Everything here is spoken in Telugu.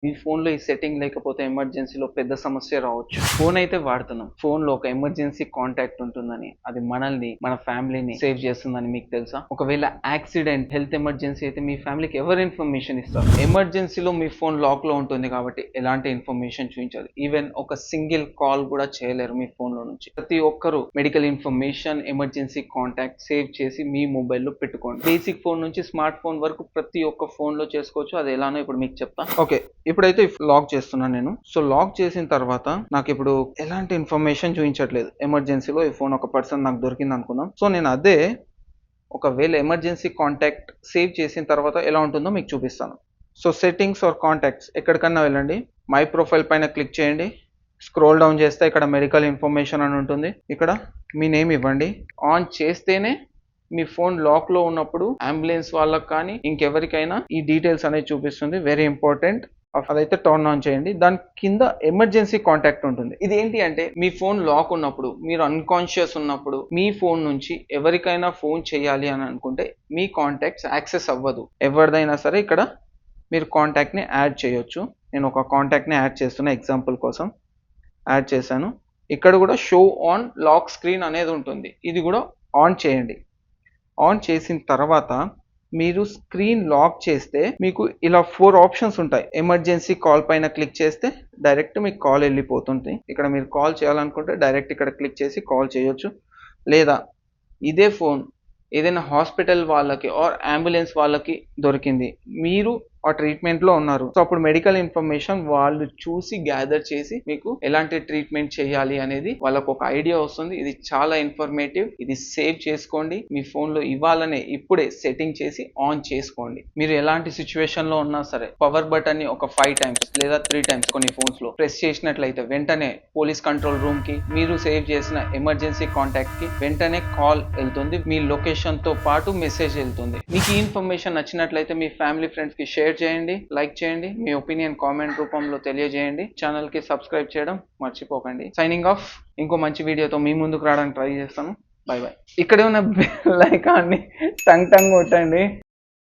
మీ ఫోన్లో ఈ సెట్టింగ్ లేకపోతే ఎమర్జెన్సీలో పెద్ద సమస్య రావచ్చు. ఫోన్ అయితే వాడుతున్నాం. ఫోన్లో ఒక ఎమర్జెన్సీ కాంటాక్ట్ ఉంటుందని, అది మనల్ని, మన ఫ్యామిలీని సేవ్ చేస్తుందని మీకు తెలుసా? ఒకవేళ యాక్సిడెంట్, హెల్త్ ఎమర్జెన్సీ అయితే మీ ఫ్యామిలీకి ఎవరు ఇన్ఫర్మేషన్ ఇస్తారు? ఎమర్జెన్సీలో మీ ఫోన్ లాక్లో ఉంటుంది కాబట్టి ఎలాంటి ఇన్ఫర్మేషన్ చూపించదు. ఈవెన్ ఒక సింగిల్ కాల్ కూడా చేయలేరు మీ ఫోన్లో నుంచి. ప్రతి ఒక్కరు medical information, emergency contact save చేసి మీ మొబైల్లో పెట్టుకోండి. బేసిక్ ఫోన్ నుంచి స్మార్ట్ ఫోన్ వరకు ప్రతి ఒక్క ఫోన్లో చేసుకోవచ్చు. అది ఎలానో ఇప్పుడు మీకు చెప్తా. ఓకే, ఇప్పుడైతే లాక్ చేస్తున్నాను నేను. సో లాక్ చేసిన తర్వాత నాకు ఇప్పుడు ఎలాంటి ఇన్ఫర్మేషన్ చూపించట్లేదు. ఎమర్జెన్సీలో ఈ ఫోన్ ఒక పర్సన్ నాకు దొరికింది అనుకుందాం. సో నేను అదే ఒకవేళ ఎమర్జెన్సీ కాంటాక్ట్ సేవ్ చేసిన తర్వాత ఎలా ఉంటుందో మీకు చూపిస్తాను. సో సెట్టింగ్స్ ఆర్ కాంటాక్ట్స్ ఎక్కడికన్నా వెళ్ళండి. మై ప్రొఫైల్ పైన క్లిక్ చేయండి. స్క్రోల్ డౌన్ చేస్తే ఇక్కడ మెడికల్ ఇన్ఫర్మేషన్ అని ఉంటుంది. ఇక్కడ మీ నేమ్ ఇవ్వండి. ఆన్ చేస్తేనే మీ ఫోన్ లాక్లో ఉన్నప్పుడు అంబులెన్స్ వాళ్ళకి కానీ ఇంకెవరికైనా ఈ డీటెయిల్స్ అనేది చూపిస్తుంది. Very important. అదైతే టర్న్ ఆన్ చేయండి. దాని కింద ఎమర్జెన్సీ కాంటాక్ట్ ఉంటుంది. ఇది ఏంటి అంటే మీ ఫోన్ లాక్ ఉన్నప్పుడు, మీరు అన్కాన్షియస్ ఉన్నప్పుడు మీ ఫోన్ నుంచి ఎవరికైనా ఫోన్ చేయాలి అని అనుకుంటే మీ కాంటాక్ట్స్ యాక్సెస్ అవ్వదు. ఎవరిదైనా సరే ఇక్కడ మీరు కాంటాక్ట్ని యాడ్ చేయొచ్చు. నేను ఒక కాంటాక్ట్ని యాడ్ చేస్తున్నా ఎగ్జాంపుల్ కోసం. యాడ్ చేశాను. ఇక్కడ కూడా షో ఆన్ లాక్ స్క్రీన్ అనేది ఉంటుంది. ఇది కూడా ఆన్ చేయండి. ఆన్ చేసిన తర్వాత మీరు స్క్రీన్ లాక్ చేస్తే మీకు ఇలా 4 ఆప్షన్స్ ఉంటాయి. ఎమర్జెన్సీ కాల్ పైన క్లిక్ చేస్తే డైరెక్ట్ మీకు కాల్ వెళ్ళిపోతుంది. ఇక్కడ మీరు కాల్ చేయాలనుకుంటే డైరెక్ట్ ఇక్కడ క్లిక్ చేసి కాల్ చేయొచ్చు. లేదా ఇదే ఫోన్ ఏదైనా హాస్పిటల్ వాళ్ళకి ఆర్ అంబులెన్స్ వాళ్ళకి దొరికింది, మీరు ఆ ట్రీట్మెంట్లో ఉన్నారు. సో అప్పుడు మెడికల్ ఇన్ఫర్మేషన్ వాళ్ళు చూసి గ్యాదర్ చేసి మీకు ఎలాంటి ట్రీట్మెంట్ చేయాలి అనేది వాళ్ళకు ఒక ఐడియా వస్తుంది. ఇది చాలా ఇన్ఫర్మేటివ్. ఇది సేవ్ చేసుకోండి. మీ ఫోన్లో ఇవ్వాలనే ఇప్పుడే సెట్టింగ్ చేసి ఆన్ చేసుకోండి. మీరు ఎలాంటి సిచ్యువేషన్లో ఉన్నా సరే పవర్ బటన్ని ఒక 5 టైమ్స్ లేదా 3 టైమ్స్ కొన్ని ఫోన్స్లో ప్రెస్ చేసినట్లయితే వెంటనే పోలీస్ కంట్రోల్ రూమ్కి, మీరు సేవ్ చేసిన ఎమర్జెన్సీ కాంటాక్ట్కి వెంటనే కాల్ వెళ్తుంది. మీ లొకేషన్తో పాటు మెసేజ్ వెళ్తుంది. మీకు ఈ ఇన్ఫర్మేషన్ నచ్చినట్లయితే మీ ఫ్యామిలీ ఫ్రెండ్స్కి షేర్ చేయండి, లైక్ చేయండి, మీ ఒపీనియన్ కామెంట్ రూపంలో తెలియజేయండి. ఛానల్కి సబ్స్క్రైబ్ చేయడం మర్చిపోకండి. Signing off. ఇంకో మంచి వీడియోతో మీ ముందుకు రావడానికి ట్రై చేస్తాను. By by. ఇక్కడే ఉన్న బెల్ ఐకాన్ని టంగ్ టంగ్ కొట్టండి.